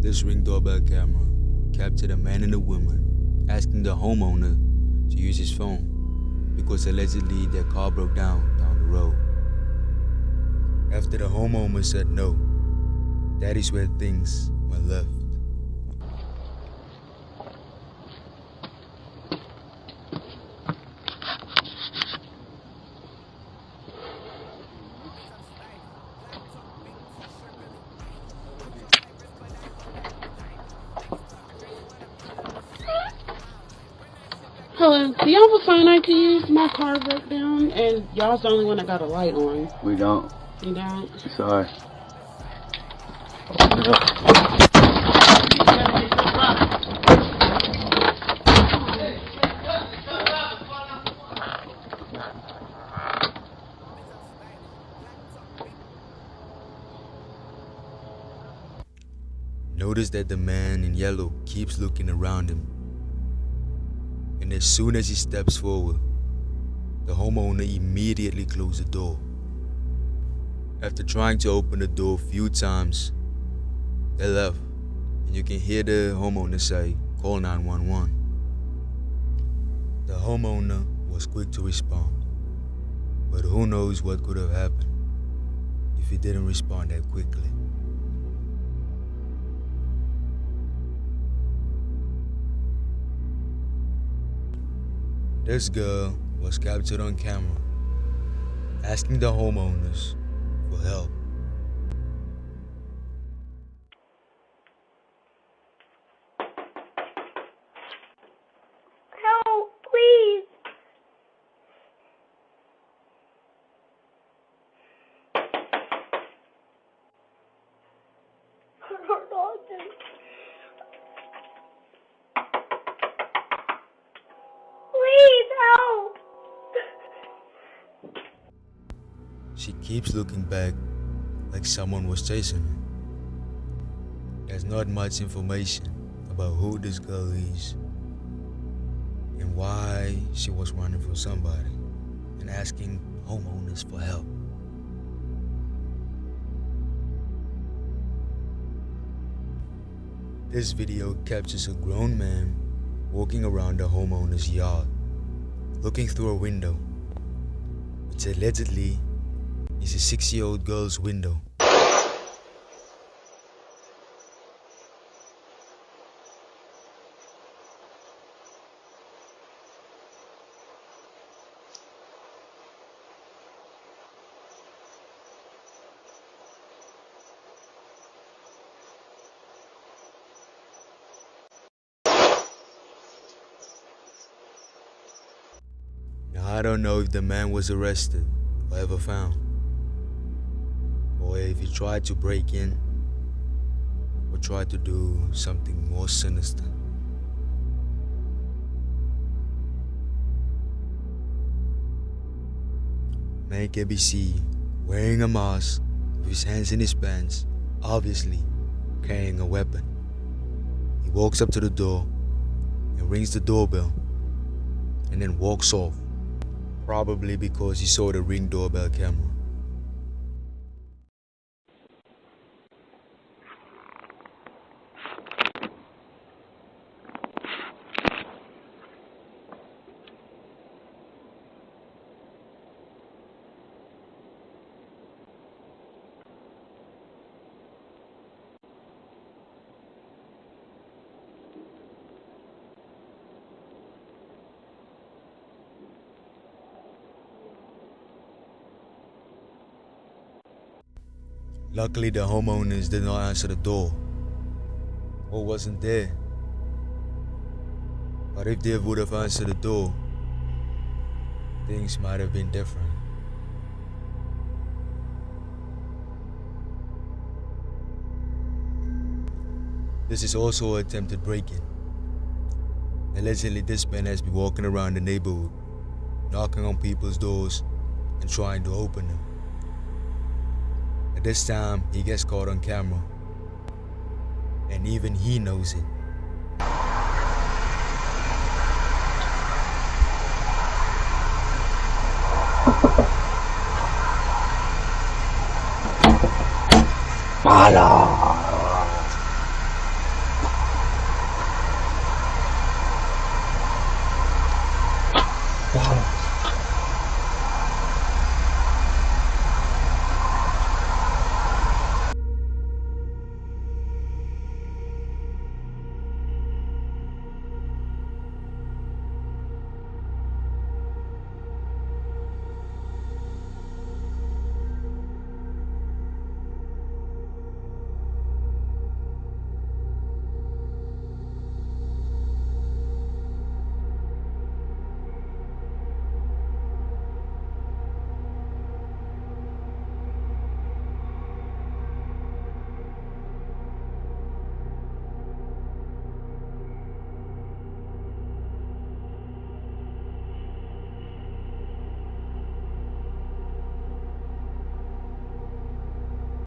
This Ring doorbell camera captured a man and a woman asking the homeowner to use his phone because allegedly their car broke down the road. After the homeowner said no, that is where things went left. Hello, do y'all have a phone I can use? My car broke down and y'all's the only one that got a light on. We don't. You don't? Sorry. Notice that the man in yellow keeps looking around him. And as soon as he steps forward, the homeowner immediately closed the door. After trying to open the door a few times, they left, and you can hear the homeowner say, "Call 911. The homeowner was quick to respond, but who knows what could have happened if he didn't respond that quickly. This girl was captured on camera, asking the homeowners for help. Help, please. Please help. She keeps looking back like someone was chasing her. There's not much information about who this girl is and why she was running from somebody and asking homeowners for help. This video captures a grown man walking around the homeowner's yard, looking through a window, which allegedly is a 6-year-old girl's window. Now, I don't know if the man was arrested or ever found, or if he tried to break in or tried to do something more sinister. Man can be seen wearing a mask with his hands in his pants, obviously carrying a weapon. He walks up to the door and rings the doorbell and then walks off, probably because he saw the Ring doorbell camera. Luckily, the homeowners did not answer the door or wasn't there. But if they would have answered the door, things might have been different. This is also an attempted break-in. Allegedly, this man has been walking around the neighborhood, knocking on people's doors and trying to open them. At this time, he gets caught on camera, and even he knows it. Father.